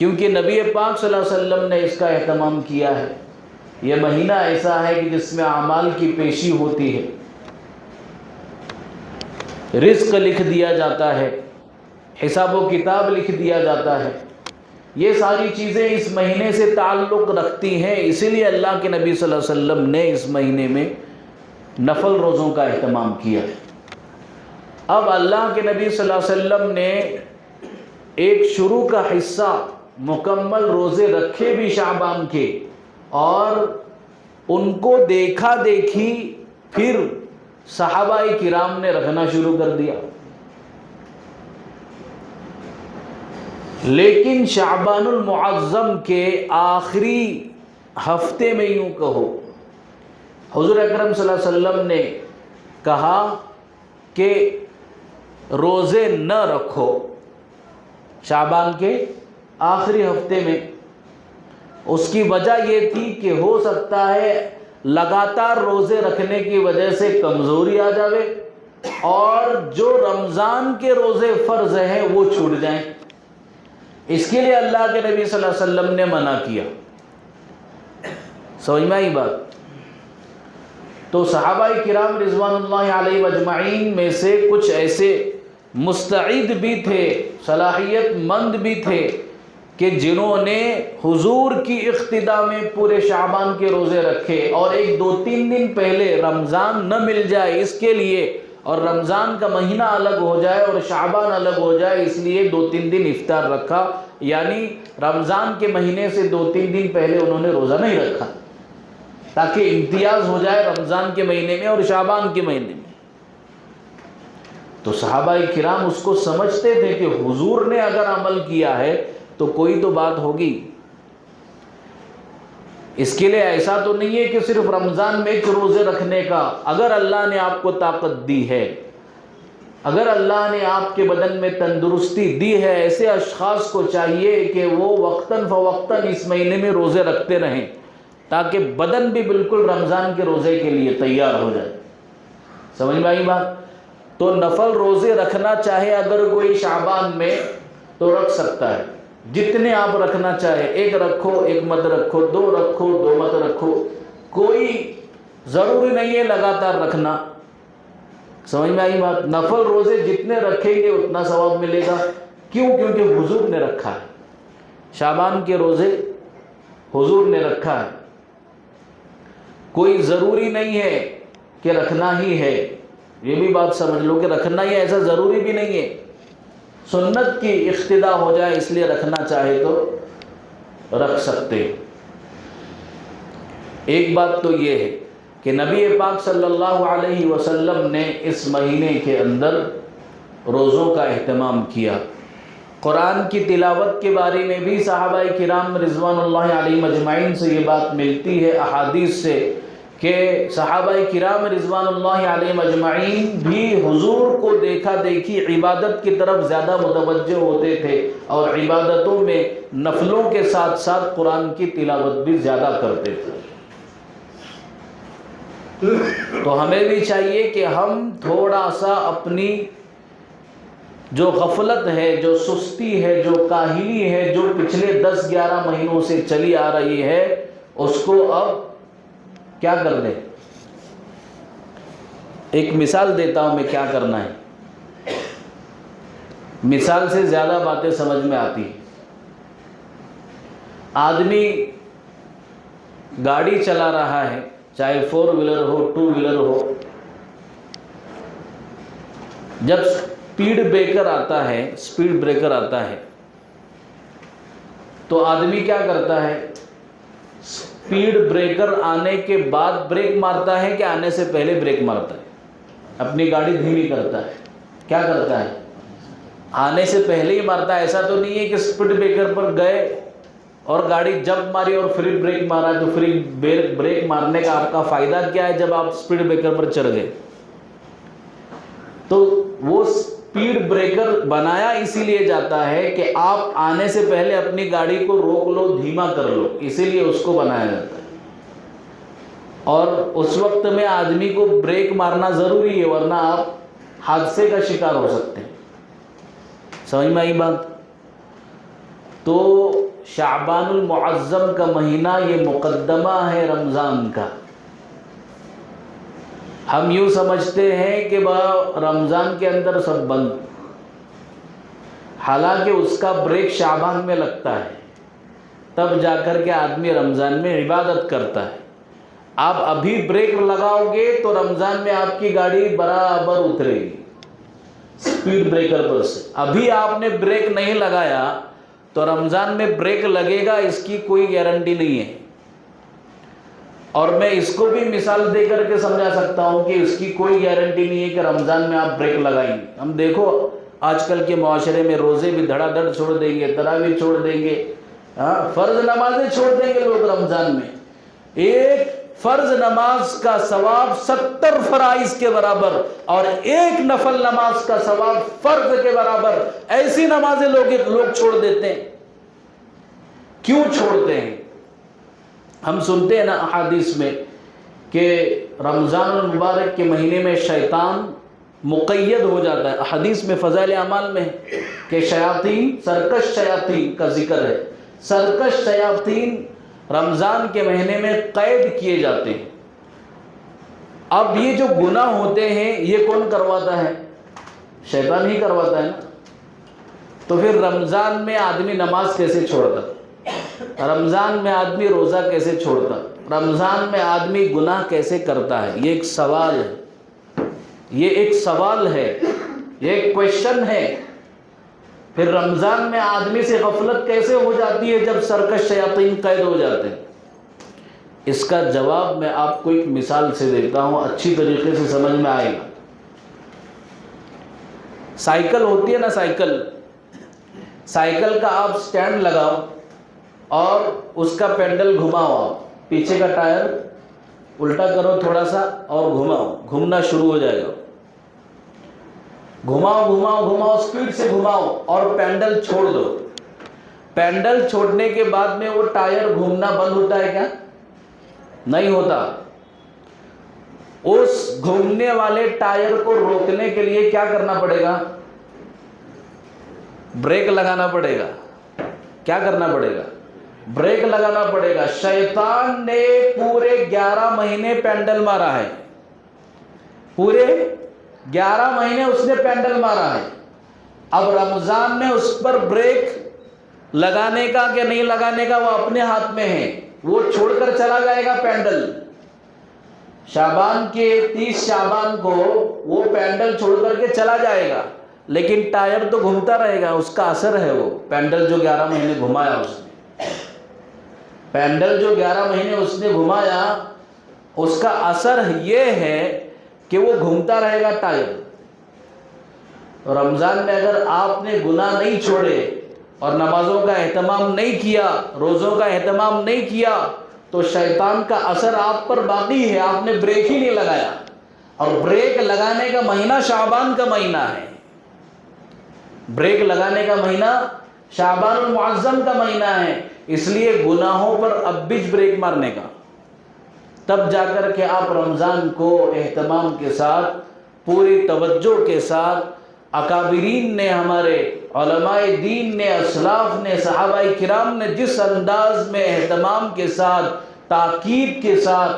کیونکہ نبی پاک صلی اللہ علیہ وسلم نے اس کا اہتمام کیا ہے۔ یہ مہینہ ایسا ہے کہ جس میں اعمال کی پیشی ہوتی ہے، رزق لکھ دیا جاتا ہے، حساب و کتاب لکھ دیا جاتا ہے۔ یہ ساری چیزیں اس مہینے سے تعلق رکھتی ہیں، اسی لیے اللہ کے نبی صلی اللہ علیہ وسلم نے اس مہینے میں نفل روزوں کا اہتمام کیا۔ اب اللہ کے نبی صلی اللہ علیہ وسلم نے ایک شروع کا حصہ مکمل روزے رکھے بھی شعبان کے، اور ان کو دیکھا دیکھی پھر صحابہ کرام نے رکھنا شروع کر دیا۔ لیکن شعبان المعظم کے آخری ہفتے میں یوں کہو حضور اکرم صلی اللہ علیہ وسلم نے کہا کہ روزے نہ رکھو شعبان کے آخری ہفتے میں۔ اس کی وجہ یہ تھی کہ ہو سکتا ہے لگاتار روزے رکھنے کی وجہ سے کمزوری آ جاوے اور جو رمضان کے روزے فرض ہیں وہ چھوٹ جائیں۔ اس کے لیے اللہ کے نبی صلی اللہ علیہ وسلم نے منع کیا۔ سمجھ میں آئی بات؟ تو صحابہ کرام رضوان اللہ علیہ اجمعین میں سے کچھ ایسے مستعد بھی تھے، صلاحیت مند بھی تھے کہ جنہوں نے حضور کی اقتداء میں پورے شعبان کے روزے رکھے، اور 1-2-3 دن پہلے رمضان نہ مل جائے اس کے لیے، اور رمضان کا مہینہ الگ ہو جائے اور شعبان الگ ہو جائے اس لیے 2-3 دن افطار رکھا، یعنی رمضان کے مہینے سے 2-3 دن پہلے انہوں نے روزہ نہیں رکھا تاکہ امتیاز ہو جائے رمضان کے مہینے میں اور شعبان کے مہینے میں۔ تو صحابہ کرام اس کو سمجھتے تھے کہ حضور نے اگر عمل کیا ہے تو کوئی تو بات ہوگی۔ اس کے لیے ایسا تو نہیں ہے کہ صرف رمضان میں ایک روزے رکھنے کا، اگر اللہ نے آپ کو طاقت دی ہے، اگر اللہ نے آپ کے بدن میں تندرستی دی ہے، ایسے اشخاص کو چاہیے کہ وہ وقتاً فوقتاً اس مہینے میں روزے رکھتے رہیں تاکہ بدن بھی بالکل رمضان کے روزے کے لیے تیار ہو جائے۔ سمجھ میں آئی بات؟ تو نفل روزے رکھنا چاہے اگر کوئی شعبان میں تو رکھ سکتا ہے، جتنے آپ رکھنا چاہے، 1 رکھو 1 مت رکھو، 2 رکھو 2 مت رکھو، کوئی ضروری نہیں ہے لگاتار رکھنا۔ سمجھ میں آئی بات؟ نفل روزے جتنے رکھیں گے اتنا ثواب ملے گا۔ کیوں؟ کیونکہ حضور نے رکھا ہے، شعبان کے روزے حضور نے رکھا ہے، کوئی ضروری نہیں ہے کہ رکھنا ہی ہے۔ یہ بھی بات سمجھ لو کہ رکھنا ہی ایسا ضروری بھی نہیں ہے، سنت کی اقتداء ہو جائے اس لیے رکھنا چاہے تو رکھ سکتے۔ ایک بات تو یہ ہے کہ نبی پاک صلی اللہ علیہ وسلم نے اس مہینے کے اندر روزوں کا اہتمام کیا۔ قرآن کی تلاوت کے بارے میں بھی صحابہ کرام رضوان اللہ علیہ مجمعین سے یہ بات ملتی ہے احادیث سے کہ صحابہ کرام رضوان اللہ علیہ مجمعین بھی حضور کو دیکھا دیکھی عبادت کی طرف زیادہ متوجہ ہوتے تھے، اور عبادتوں میں نفلوں کے ساتھ ساتھ قرآن کی تلاوت بھی زیادہ کرتے تھے۔ تو ہمیں بھی چاہیے کہ ہم تھوڑا سا اپنی جو غفلت ہے، جو سستی ہے، جو کاہلی ہے، جو پچھلے 10-11 مہینوں سے چلی آ رہی ہے، اس کو اب کیا کر دیں۔ ایک مثال دیتا ہوں میں کیا کرنا ہے، مثال سے زیادہ باتیں سمجھ میں آتی ہیں۔ آدمی گاڑی چلا رہا ہے، چاہے 4 ویلر ہو 2 ویلر ہو، جب سپیڈ بریکر آتا ہے تو آدمی کیا کرتا ہے؟ سپیڈ بریکر آنے کے بعد بریک مارتا ہے کہ آنے سے پہلے بریک مارتا ہے؟ اپنی گاڑی دھیمی کرتا ہے، کیا کرتا ہے؟ آنے سے پہلے ہی مارتا ہے۔ ایسا تو نہیں ہے کہ سپیڈ بریکر پر گئے اور گاڑی جب ماری اور پھر بریک مارا، تو پھر بریک مارنے کا آپ کا فائدہ کیا ہے جب آپ سپیڈ بریکر پر چڑھ گئے؟ تو وہ سپیڈ بریکر بنایا اسی لیے جاتا ہے کہ آپ آنے سے پہلے اپنی گاڑی کو روک لو، دھیما کر لو، اسی لیے اس کو بنایا جاتا ہے۔ اور اس وقت میں آدمی کو بریک مارنا ضروری ہے، ورنہ آپ حادثے کا شکار ہو سکتے ہیں۔ سمجھ میں آئی بات؟ تو شعبان المعظم کا مہینہ یہ مقدمہ ہے رمضان کا۔ ہم یوں سمجھتے ہیں کہ رمضان کے اندر سب بند، حالانکہ اس کا بریک شعبان میں لگتا ہے، تب جا کر کے آدمی رمضان میں عبادت کرتا ہے۔ آپ ابھی بریک لگاؤ گے تو رمضان میں آپ کی گاڑی برابر اترے گی سپیڈ بریکر پر سے۔ ابھی آپ نے بریک نہیں لگایا تو رمضان میں بریک لگے گا، اس کی کوئی گارنٹی نہیں ہے۔ اور میں اس کو بھی مثال دے کر کے سمجھا سکتا ہوں کہ اس کی کوئی گارنٹی نہیں ہے کہ رمضان میں آپ بریک لگائیں گے۔ ہم دیکھو آج کل کے معاشرے میں روزے بھی دھڑا دھڑ چھوڑ دیں گے، تراویح چھوڑ دیں گے، فرض نمازیں چھوڑ دیں گے لوگ رمضان میں۔ ایک فرض نماز کا ثواب 70 فرائض کے برابر اور ایک نفل نماز کا ثواب فرض کے برابر، ایسی نمازیں لوگ چھوڑ دیتے ہیں۔ کیوں چھوڑتے ہیں؟ ہم سنتے ہیں نا احادیث میں کہ رمضان المبارک کے مہینے میں شیطان مقید ہو جاتا ہے۔ حدیث میں فضائل اعمال میں ہے کہ شیاطین، سرکش شیاطین کا ذکر ہے، سرکش شیاطین رمضان کے مہینے میں قید کیے جاتے ہیں۔ اب یہ جو گناہ ہوتے ہیں یہ کون کرواتا ہے؟ شیطان ہی کرواتا ہے نا۔ تو پھر رمضان میں آدمی نماز کیسے چھوڑتا؟ رمضان میں آدمی روزہ کیسے چھوڑتا؟ رمضان میں آدمی گناہ کیسے کرتا ہے؟ یہ ایک سوال ہے، یہ ایک سوال ہے، یہ ایک کویشچن ہے۔ پھر رمضان میں آدمی سے غفلت کیسے ہو جاتی ہے جب سرکش شیاطین قید ہو جاتے ہیں؟ اس کا جواب میں آپ کو ایک مثال سے دیتا ہوں، اچھی طریقے سے سمجھ میں آئے گا۔ سائیکل ہوتی ہے نا، سائیکل کا آپ سٹینڈ لگاؤ اور اس کا پینڈل گھماؤ، آپ پیچھے کا ٹائر الٹا کرو تھوڑا سا اور گھماؤ، گھومنا شروع ہو جائے گا۔ گھماؤ اسپیڈ سے گھماؤ اور پینڈل چھوڑ دو۔ پینڈل چھوڑنے کے بعد میں وہ ٹائر گھومنا بند ہوتا ہے کیا؟ نہیں ہوتا۔ اس گھومنے والے ٹائر کو روکنے کے لیے کیا کرنا پڑے گا؟ بریک لگانا پڑے گا۔ کیا کرنا پڑے گا؟ بریک لگانا پڑے گا۔ شیطان نے پورے 11 مہینے پینڈل مارا ہے، پورے 11 مہینے اس نے پینڈل مارا ہے۔ اب رمضان میں اس پر بریک لگانے کا کہ نہیں لگانے کا وہ اپنے ہاتھ میں ہے، وہ چھوڑ کر چلا جائے گا پینڈل۔ شعبان کے 30 شعبان کو وہ پینڈل چھوڑ کر کے چلا جائے گا، لیکن ٹائر تو گھومتا رہے گا، اس کا اثر ہے وہ پینڈل جو 11 مہینے گھمایا اس نے۔ پینڈل جو 11 مہینے اس نے گھمایا اس کا اثر یہ ہے کہ وہ گھومتا رہے گا ٹائر۔ رمضان میں اگر آپ نے گناہ نہیں چھوڑے اور نمازوں کا اہتمام نہیں کیا، روزوں کا اہتمام نہیں کیا، تو شیطان کا اثر آپ پر باقی ہے، آپ نے بریک ہی نہیں لگایا۔ اور بریک لگانے کا مہینہ شعبان کا مہینہ ہے، بریک لگانے کا مہینہ شعبان المعظم کا مہینہ ہے۔ اس لیے گناہوں پر اب بھی بریک مارنے کا، تب جا کر کے آپ رمضان کو اہتمام کے ساتھ، پوری توجہ کے ساتھ، اکابرین نے، ہمارے علماء دین نے، اسلاف نے، صحابہ کرام نے جس انداز میں اہتمام کے ساتھ، تاکید کے ساتھ